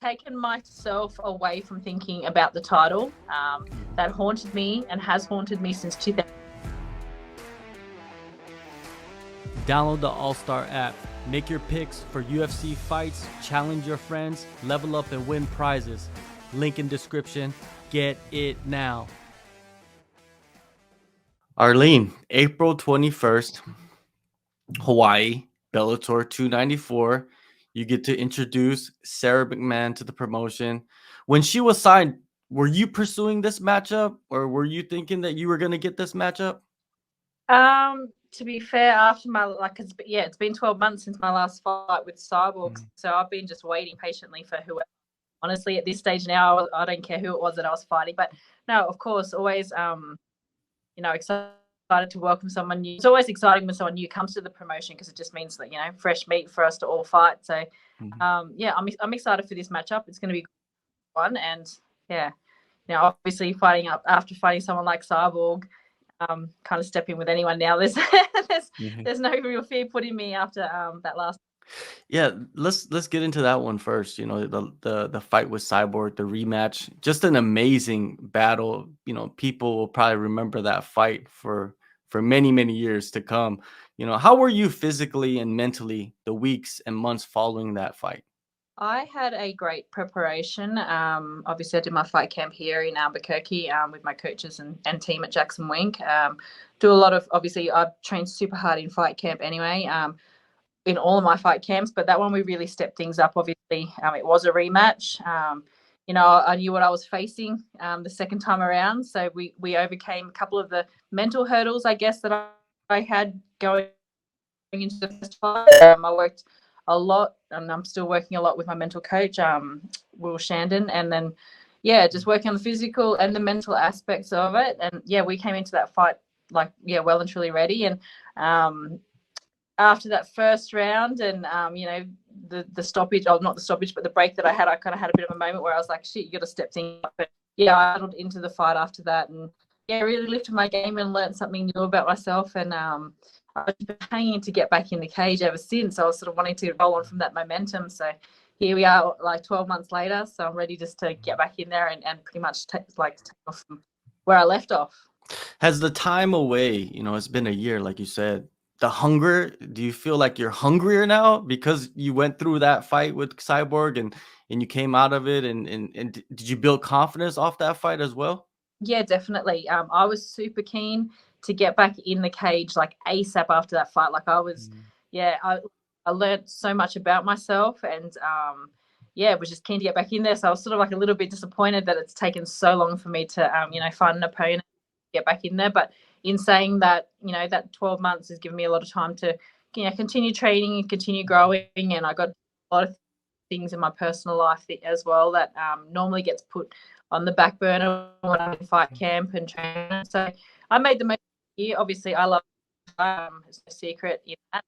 taken myself away from thinking about the title. That haunted me and has haunted me since 2000. Download the AllStar app. Make your picks for UFC fights, challenge your friends, level up and win prizes. Link in description. Get it now. Arlene, April 21st, Hawaii, Bellator 294. You get to introduce Sara McMann to the promotion. When she was signed, were you pursuing this matchup, or were you thinking that you were going to get this matchup? To be fair, after my it's been 12 months since my last fight with Cyborg, so I've been just waiting patiently for whoever. Honestly, at this stage now, I don't care who it was that I was fighting, but no, of course, always excited to welcome someone new. It's always exciting when someone new comes to the promotion because it just means that fresh meat for us to all fight. So I'm excited for this matchup. It's going to be fun, and obviously fighting up after fighting someone like Cyborg. Kind of step in with anyone now. There's no real fear putting me after that last. Yeah, let's get into that one first. The fight with Cyborg, the rematch, just an amazing battle. People will probably remember that fight for many years to come. How were you physically and mentally the weeks and months following that fight? I had a great preparation. Obviously, I did my fight camp here in Albuquerque with my coaches and team at Jackson Wink. Do a lot of, obviously, I've trained super hard in fight camp anyway, in all of my fight camps, but that one we really stepped things up. Obviously, it was a rematch. I knew what I was facing the second time around, so we overcame a couple of the mental hurdles, I guess, that I had going into the first fight. I worked a lot, and I'm still working a lot with my mental coach, Will Shandon, and then just working on the physical and the mental aspects of it. And we came into that fight well and truly ready. And after that first round, and the stoppage, not the stoppage, but the break that I had a bit of a moment where I was like, shit, you got to step things up. But I settled into the fight after that, and really lifted my game and learned something new about myself. And I've been hanging to get back in the cage ever since. I was sort of wanting to roll on from that momentum. So here we are, 12 months later. So I'm ready just to get back in there and pretty much take off from where I left off. Has the time away, it's been a year, like you said, the hunger, do you feel like you're hungrier now because you went through that fight with Cyborg and you came out of it? And did you build confidence off that fight as well? Yeah, definitely. I was super keen to get back in the cage ASAP after that fight. I was, I learned so much about myself, and was just keen to get back in there. So I was sort of a little bit disappointed that it's taken so long for me to find an opponent, get back in there. But in saying that, that 12 months has given me a lot of time to continue training and continue growing, and I got a lot of things in my personal life as well that normally gets put on the back burner when I'm in fight camp and training. So I made the most here. Obviously, I love it's no secret in that.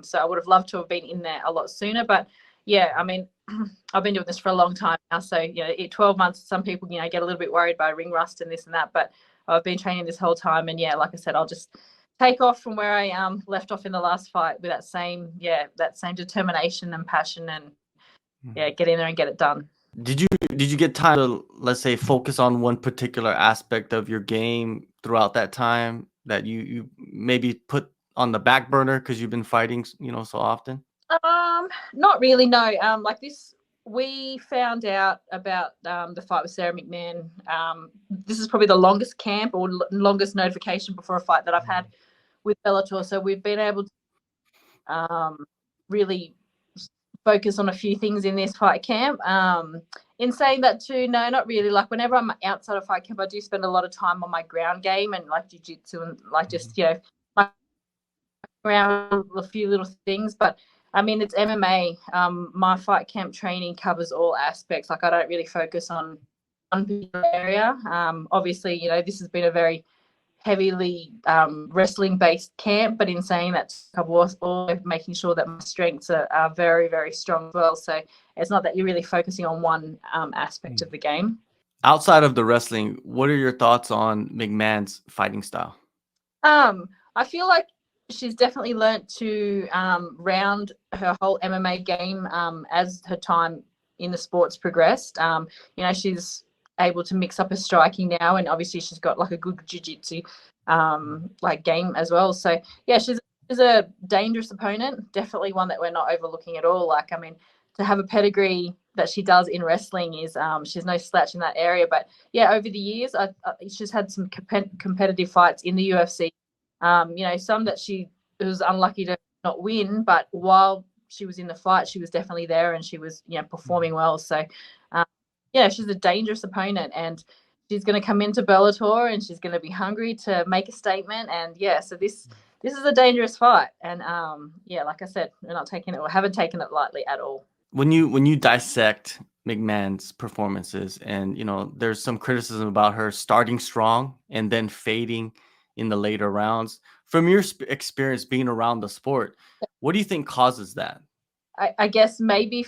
So I would have loved to have been in there a lot sooner. But I've been doing this for a long time now. So 12 months. Some people get a little bit worried by ring rust and this and that. But I've been training this whole time, and like I said, I'll just take off from where I left off in the last fight with that same determination and passion, and get in there and get it done. Did you get time to, let's say, focus on one particular aspect of your game throughout that time that you maybe put on the back burner because you've been fighting, so often? Not really, no. We found out about the fight with Sara McMann. This is probably the longest camp or longest notification before a fight that I've had with Bellator. So we've been able to really focus on a few things in this fight camp. In saying that too, no, not really. Whenever I'm outside of fight camp, I do spend a lot of time on my ground game and jiu-jitsu and just my ground, a few little things. But it's MMA. My fight camp training covers all aspects. I don't really focus on one particular area. Obviously, this has been a very heavily wrestling-based camp, but in saying that, I was always making sure that my strengths are very, very strong as well. So it's not that you're really focusing on one aspect of the game. Outside of the wrestling, what are your thoughts on McMann's fighting style? I feel like she's definitely learnt to round her whole MMA game as her time in the sport's progressed. You know, she's able to mix up her striking now, and obviously she's got like a good jiu-jitsu like game as well. So yeah, she's a dangerous opponent, definitely one that we're not overlooking at all. Like, I mean, to have a pedigree that she does in wrestling is she's no slouch in that area. But yeah, over the years, she's had some competitive fights in the UFC. You know, some that she was unlucky to not win, but while she was in the fight, she was definitely there and she was, you know, performing well. So yeah, she's a dangerous opponent, and she's going to come into Bellator and she's going to be hungry to make a statement. And yeah, so this is a dangerous fight. And yeah, like I said, we're not taking it, or haven't taken it lightly at all. When you dissect McMann's performances, and you know, there's some criticism about her starting strong and then fading in the later rounds. From your experience being around the sport, what do you think causes that? I guess maybe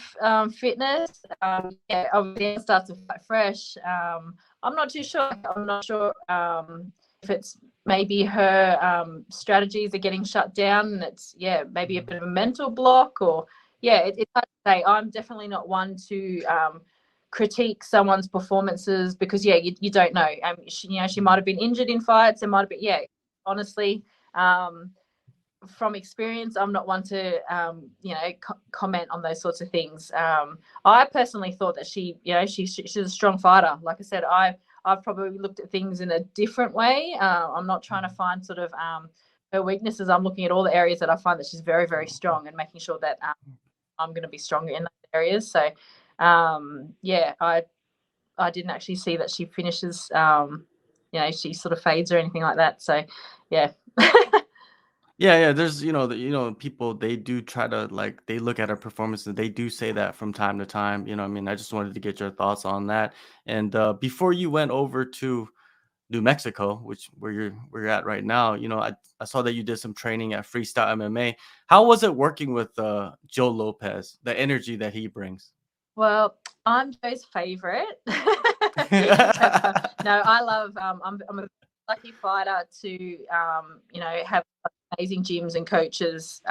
fitness. Yeah, obviously it starts to fight fresh. I'm not too sure. I'm not sure if it's maybe her strategies are getting shut down, and it's maybe a bit of a mental block, or it's hard to say. I'm definitely not one to critique someone's performances because you don't know. She might have been injured in fights. It might have been honestly. From experience, I'm not one to comment on those sorts of things. I personally thought that she's a strong fighter. Like I said, I've probably looked at things in a different way. I'm not trying to find sort of her weaknesses. I'm looking at all the areas that I find that she's very, very strong, and making sure that I'm going to be stronger in those areas. So I didn't actually see that she finishes she sort of fades or anything like that. So yeah. Yeah, there's people, they do try to, like, they look at her performance and they do say that from time to time. I mean, I just wanted to get your thoughts on that. And before you went over to New Mexico, which where you're at right now, I saw that you did some training at Freestyle MMA. How was it working with Joe Lopez? The energy that he brings. Well, I'm Joe's favorite. No, I love. I'm a lucky fighter to have amazing gyms and coaches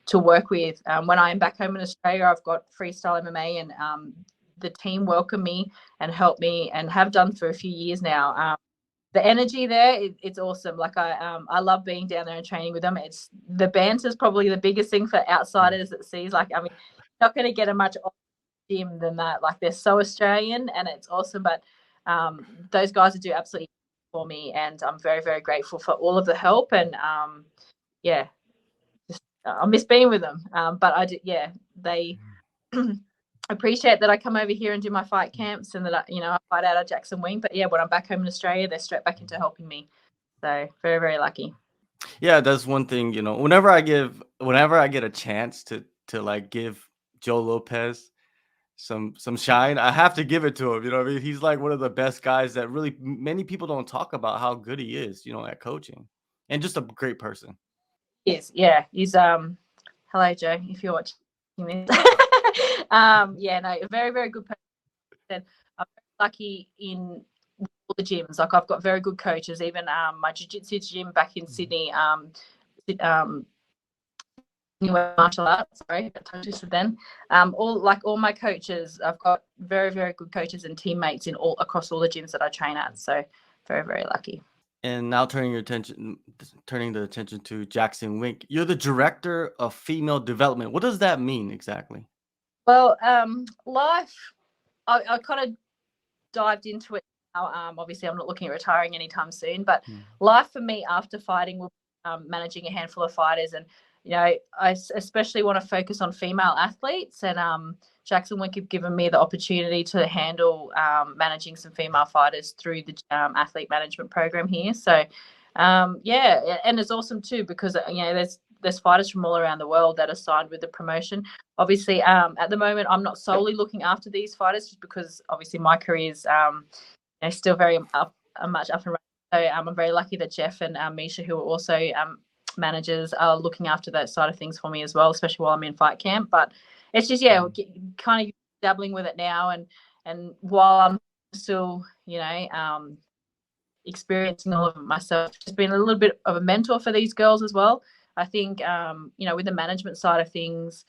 to work with. When I'm back home in Australia, I've got Freestyle MMA, and the team welcome me and help me, and have done for a few years now. The energy there, it's awesome. Like I love being down there and training with them. It's the banter is probably the biggest thing for outsiders that sees. Like, I mean, not going to get a much gym than that. Like, they're so Australian and it's awesome. But those guys do absolutely for me, and I'm very, very grateful for all of the help. And I miss being with them. But I do, they appreciate that I come over here and do my fight camps, and that I fight out of Jackson Wing. But when I'm back home in Australia, they're straight back into helping me. So very, very lucky. Yeah, that's one thing, whenever I get a chance to like give Joe Lopez some shine, I have to give it to him. I mean, he's like one of the best guys that really many people don't talk about how good he is, at coaching, and just a great person. Yes, he's hello Joe, if you're watching this. A very, very good person. I'm very lucky in all the gyms. Like, I've got very good coaches. Even my jiu-jitsu gym back in Sydney, martial arts. Sorry, I touched this then. All my coaches, I've got very, very good coaches and teammates across all the gyms that I train at. So very, very lucky. And now turning the attention to Jackson Wink. You're the director of female development. What does that mean exactly? Well, life, I kind of dived into it now. Obviously, I'm not looking at retiring anytime soon, but life for me after fighting will be managing a handful of fighters. And, I especially want to focus on female athletes. And Jackson Wink have given me the opportunity to handle managing some female fighters through the athlete management program here. So, and it's awesome too, because, there's fighters from all around the world that are signed with the promotion. Obviously, at the moment, I'm not solely looking after these fighters, just because obviously my career is still very much up and running. So I'm very lucky that Jeff and Misha, who are also managers, are looking after that side of things for me as well, especially while I'm in fight camp. But it's just kind of dabbling with it now, and while I'm still experiencing all of it myself, just being a little bit of a mentor for these girls as well. I think with the management side of things,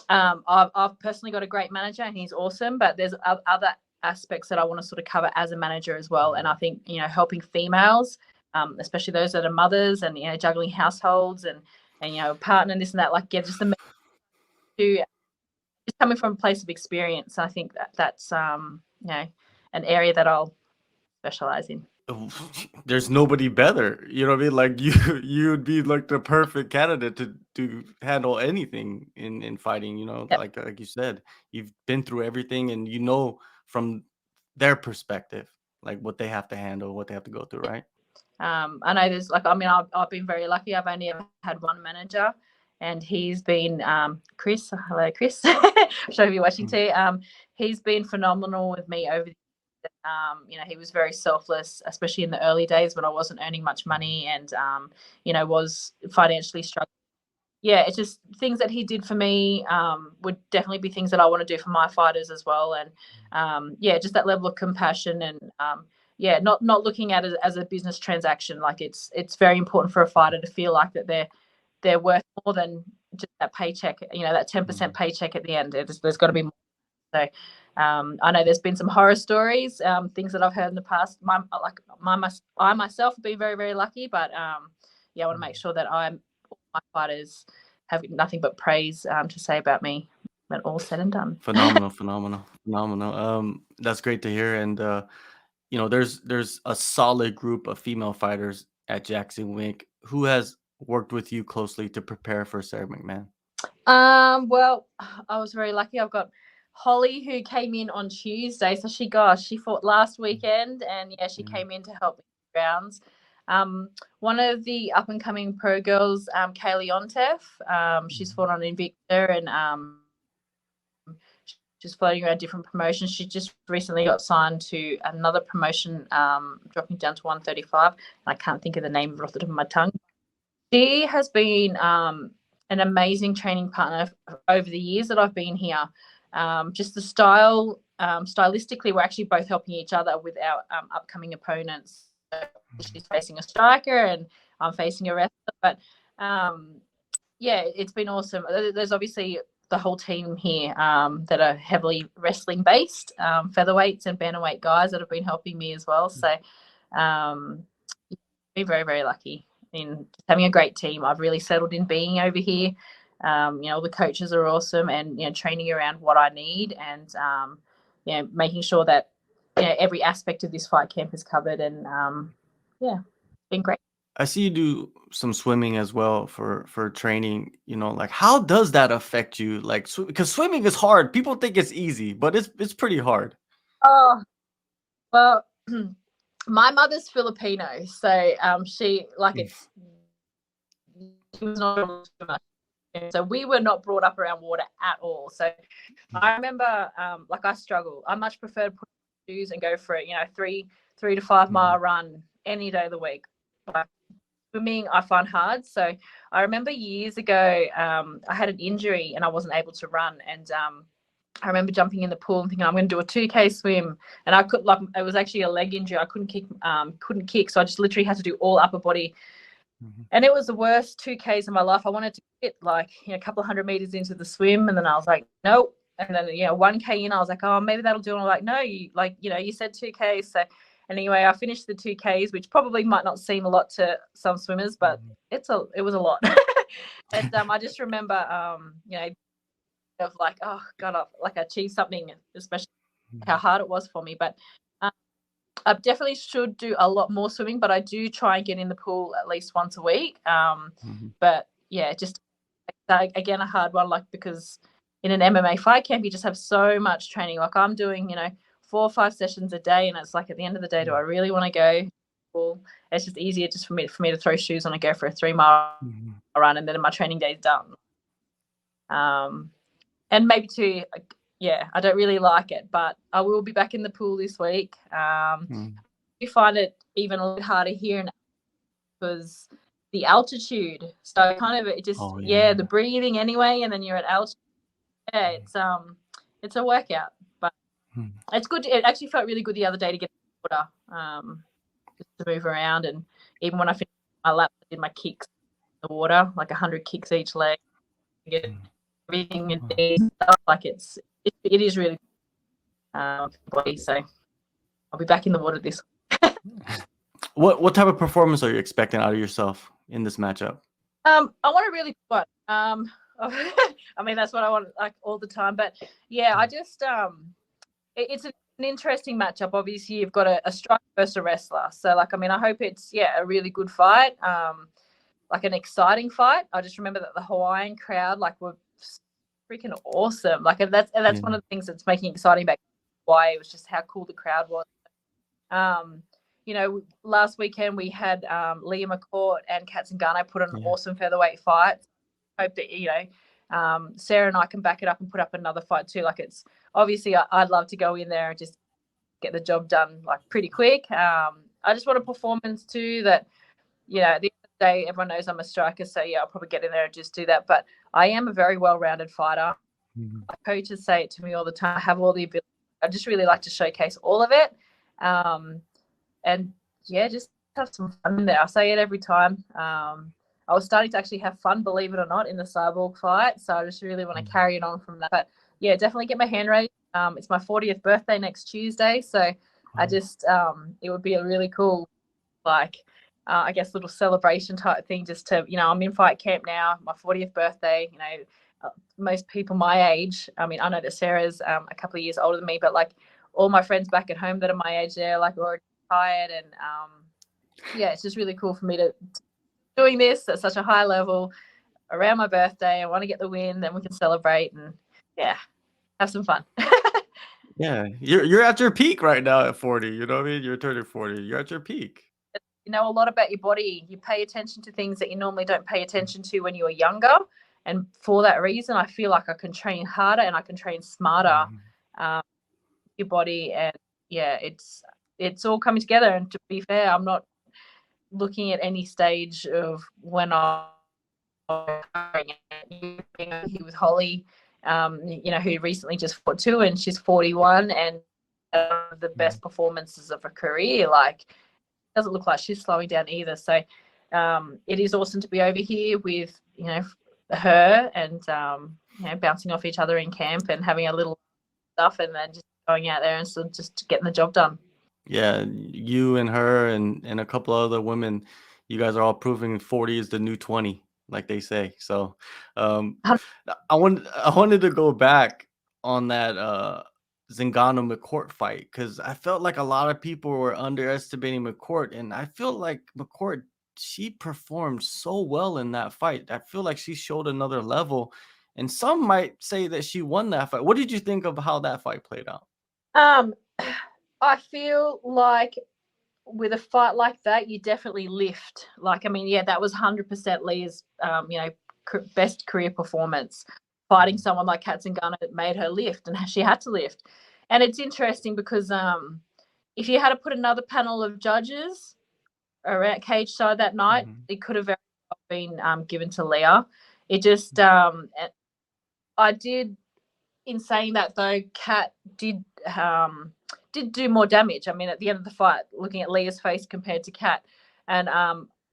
I've personally got a great manager and he's awesome, but there's other aspects that I want to sort of cover as a manager as well. And I think, you know, helping females, especially those that are mothers and, you know, juggling households and you know, partner and this and that, like, yeah, just just coming from a place of experience. I think that's, you know, an area that I'll specialize in. There's nobody better, you know what I mean? Like you'd be like the perfect candidate to handle anything in fighting, you know, Yep. like you said, you've been through everything and you know from their perspective, like what they have to handle, what they have to go through, right? I know there's like, I mean, I've been very lucky. I've only ever had one manager, and he's been Chris. Hello, Chris. I'm sure you're watching too. He's been phenomenal with me over the years. You know, he was very selfless, especially in the early days when I wasn't earning much money and you know, was financially struggling. Yeah, it's just things that he did for me would definitely be things that I want to do for my fighters as well. And yeah, just that level of compassion and yeah, not looking at it as a business transaction. Like it's very important for a fighter to feel like that they're worth more than just that paycheck. You know, that 10% paycheck at the end. There's got to be more. So I know there's been some horror stories, things that I've heard in the past. I myself have been very, very lucky, but yeah, I want to make sure that all my fighters have nothing but praise to say about me when all's said and done. Phenomenal. That's great to hear. And you know, there's a solid group of female fighters at Jackson Wink. Who has worked with you closely to prepare for Sara McMann? Well, I was very lucky. I've got Holly who came in on Tuesday. So she fought last weekend, and yeah, she came in to help with the rounds. One of the up and coming pro girls, Kaylee Ontef, she's fought on Invicta and she's floating around different promotions. She just recently got signed to another promotion, dropping down to 135. And I can't think of the name off the top of my tongue. She has been an amazing training partner over the years that I've been here. Just the style, stylistically, we're actually both helping each other with our upcoming opponents. So she's facing a striker and I'm facing a wrestler. But yeah, it's been awesome. There's obviously the whole team here that are heavily wrestling based, featherweights and bantamweight guys that have been helping me as well. So been very, very lucky in having a great team. I've really settled in being over here. You know, the coaches are awesome and, you know, training around what I need and, you know, making sure that, you know, every aspect of this fight camp is covered and, yeah, been great. I see you do some swimming as well for training, you know, like how does that affect you? Like, because swimming is hard. People think it's easy, but it's pretty hard. Oh, well, my mother's Filipino, so she was not so we were not brought up around water at all. So I remember like I struggle. I much prefer to put on shoes and go for it, you know, 3 to 5 mile run any day of the week. But swimming I find hard. So I remember years ago I had an injury and I wasn't able to run and I remember jumping in the pool and thinking I'm going to do a 2K swim, and I could it was actually a leg injury. I couldn't kick, so I just literally had to do all upper body, and it was the worst 2Ks of my life. I wanted to get like, you know, a couple of 100 meters into the swim, and then I was like, nope. And then 1K in, I was like, oh, maybe that'll do. And I'm like, no, you said 2Ks. So anyway, I finished the 2Ks, which probably might not seem a lot to some swimmers, but it was a lot. And I just remember, of like, oh God, I've achieved something, especially how hard it was for me. But I definitely should do a lot more swimming, but I do try and get in the pool at least once a week. But yeah, just again, a hard one, like, because in an MMA fight camp, you just have so much training. Like I'm doing, 4 or 5 sessions a day. And it's like, at the end of the day, do I really want to go? Well, it's just easier just for me to throw shoes on and go for a 3-mile run. And then my training day is done. And maybe too, I don't really like it, but I will be back in the pool this week. You find it even a little harder here because the altitude. So kind of it just the breathing anyway, and then you're at altitude. Yeah, it's a workout, but it's good. It actually felt really good the other day to get in the water, just to move around, and even when I finished my lap, I did my kicks in the water, like 100 kicks each leg. everything and stuff. Like it is really body. So I'll be back in the water this. What type of performance are you expecting out of yourself in this matchup? I want a really good one. I mean, that's what I want like all the time. But yeah, I just it's an interesting matchup. Obviously, you've got a striker versus a wrestler. So like, I mean, I hope it's a really good fight. Like an exciting fight. I just remember that the Hyon crowd like were freaking awesome. Like that's one of the things that's making it exciting about Hawaii. It was just how cool the crowd was. You know, last weekend we had Leah McCourt and Kat Zingano put on an awesome featherweight fight. Hope that Sara and I can back it up and put up another fight too. Like it's obviously I'd love to go in there and just get the job done like pretty quick. I just want a performance too that at the end of the day everyone knows I'm a striker, so I'll probably get in there and just do that. But I am a very well-rounded fighter. My coaches say it to me all the time. I have all the ability. I just really like to showcase all of it. And just have some fun there. I say it every time. I was starting to actually have fun, believe it or not, in the Cyborg fight. So I just really want to carry it on from that. But definitely get my hand raised. It's my 40th birthday next Tuesday. So I just, it would be a really cool, like, I guess little celebration type thing just to, I'm in fight camp now, my 40th birthday, most people my age, I mean, I know that Sarah's a couple of years older than me, but like all my friends back at home that are my age, they're like already retired. And it's just really cool for me to doing this at such a high level around my birthday. I want to get the win, then we can celebrate and have some fun. Yeah, you're at your peak right now at 40. You know what I mean? You're turning 40. You're at your peak. You know a lot about your body. You pay attention to things that you normally don't pay attention to when you were younger. And for that reason, I feel like I can train harder and I can train smarter your body. And it's all coming together. And to be fair, I'm not looking at any stage of when I'm here with Holly, who recently just fought too, and she's 41 and the best performances of her career. Like, doesn't look like she's slowing down either. So it is awesome to be over here with her and bouncing off each other in camp and having a little stuff and then just going out there and still just getting the job done. Yeah, you and her and a couple of other women, you guys are all proving 40 is the new 20, like they say. So I wanted to go back on that Zingano McCourt fight because I felt like a lot of people were underestimating McCourt, and I feel like McCourt, she performed so well in that fight. I feel like she showed another level, and some might say that she won that fight. What did you think of how that fight played out? I feel like with a fight like that, you definitely lift. Like, I mean, that was 100% Leah's, best career performance. Fighting someone like Kat Zingano that made her lift, and she had to lift. And it's interesting because if you had to put another panel of judges around cage side that night, it could have very well been given to Leah. It just, I did. In saying that though, Kat did do more damage. I mean, at the end of the fight, looking at Leah's face compared to Kat, and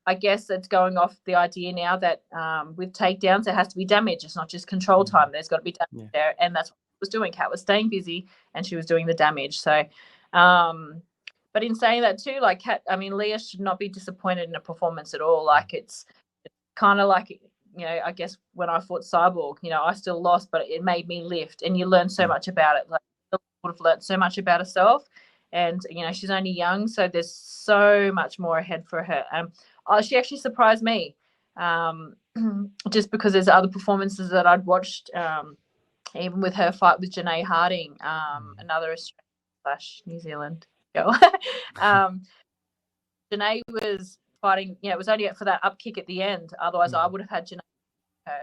I guess it's going off the idea now that with takedowns there has to be damage. It's not just control time. There's got to be damage there, and that's what Kat was doing. Kat was staying busy, and she was doing the damage. So, but in saying that too, like Leah should not be disappointed in a performance at all. Like it's kind of like, I guess when I fought Cyborg, I still lost, but it made me lift, and you learn so much about it. Like, I would have learned so much about herself, and she's only young, so there's so much more ahead for her. She actually surprised me, just because there's other performances that I'd watched, even with her fight with Janae Harding, another Australian/New Zealand girl. Janae was fighting, it was only for that up kick at the end. Otherwise, I would have had Janae.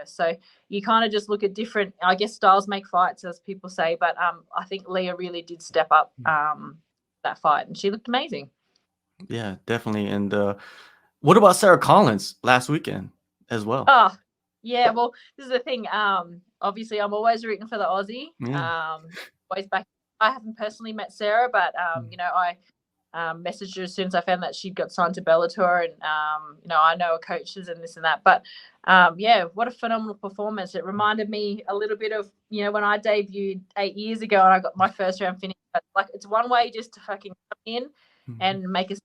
So you kind of just look at different, I guess, styles make fights, as people say. But I think Leah really did step up that fight, and she looked amazing. Yeah, definitely. And what about Sarah Collins last weekend as well? Oh, yeah. Well, this is the thing. Obviously, I'm always rooting for the Aussie. Always back. I haven't personally met Sarah, but I messaged her as soon as I found that she'd got signed to Bellator, and I know her coaches and this and that. But what a phenomenal performance! It reminded me a little bit of when I debuted 8 years ago and I got my first round finish. Like, it's one way just to fucking come in and make a.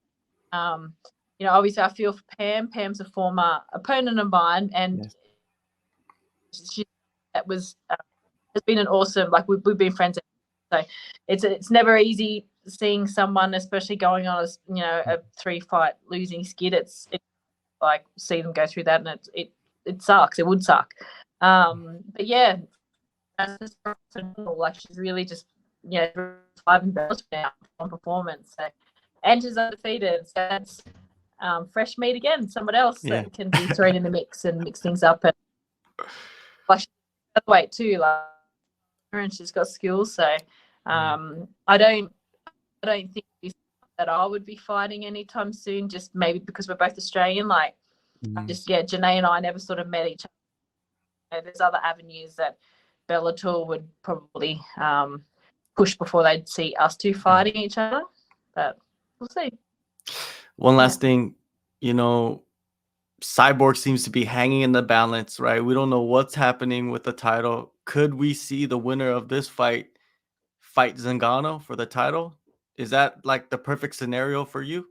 Obviously I feel for Pam. Pam's a former opponent of mine, and has been an awesome. Like, we've been friends. So it's never easy seeing someone, especially going on a 3-fight losing skid. It's like, see them go through that, and it sucks. It would suck. But yeah, that's just phenomenal. Like, she's really just 5 belts now on performance. So, and she's undefeated. So that's fresh meat again. Someone else that can be thrown in the mix and mix things up. And like, she's featherweight too. Like, and she's got skills. So I don't think that I would be fighting anytime soon, just maybe because we're both Australian. Like, Janae and I never sort of met each other. There's other avenues that Bellator would probably push before they'd see us two fighting each other, but we'll see. One last thing, Cyborg seems to be hanging in the balance, right? We don't know what's happening with the title. Could we see the winner of this fight Zingano for the title? Is that like the perfect scenario for you?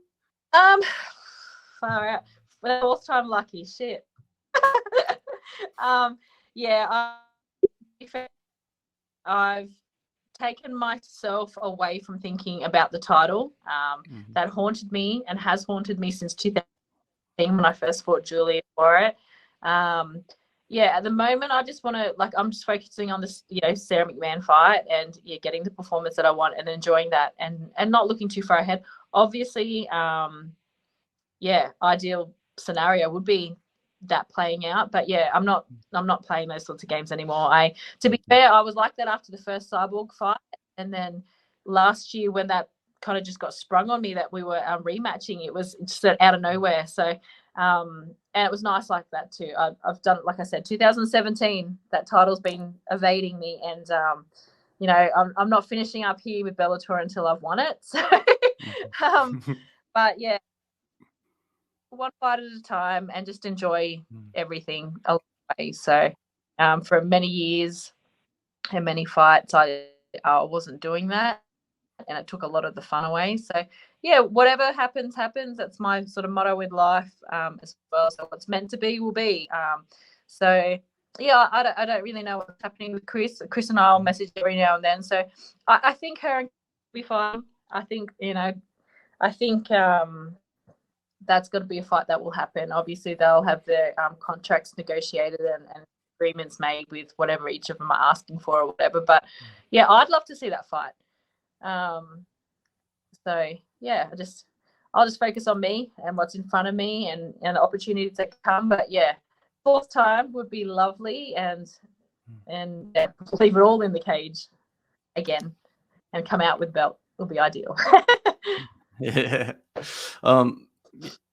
Far out. But all-time lucky shit. I've taken myself away from thinking about the title. That haunted me and has haunted me since 2010 when I first fought Julia for it. At the moment, I just want to, I'm just focusing on this, Sara McMann fight and getting the performance that I want and enjoying that and not looking too far ahead. Obviously, ideal scenario would be that playing out, but I'm not playing those sorts of games anymore. To be fair, I was like that after the first Cyborg fight, and then last year when that kind of just got sprung on me that we were rematching, it was just out of nowhere. So and it was nice like that too. I've done, like I said, 2017, that title's been evading me, and I'm not finishing up here with Bellator until I've won it. So but one fight at a time and just enjoy everything along the way. So for many years and many fights, I wasn't doing that, and it took a lot of the fun away. So whatever happens. That's my sort of motto with life as well. So what's meant to be will be. I don't really know what's happening with Cris. Cris and I'll message every now and then. So I think her will be fine. I think that's going to be a fight that will happen. Obviously, they'll have their contracts negotiated and agreements made with whatever each of them are asking for or whatever. But I'd love to see that fight. I'll just focus on me and what's in front of me and the opportunities that come. But fourth time would be lovely, and leave it all in the cage again and come out with belt will be ideal.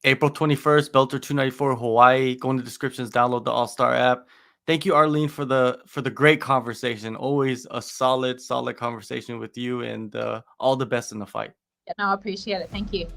April 21st, Bellator 294, Hawaii. Go in the descriptions, download the AllStar app. Thank you, Arlene, for the great conversation. Always a solid conversation with you, and all the best in the fight. I appreciate it. Thank you.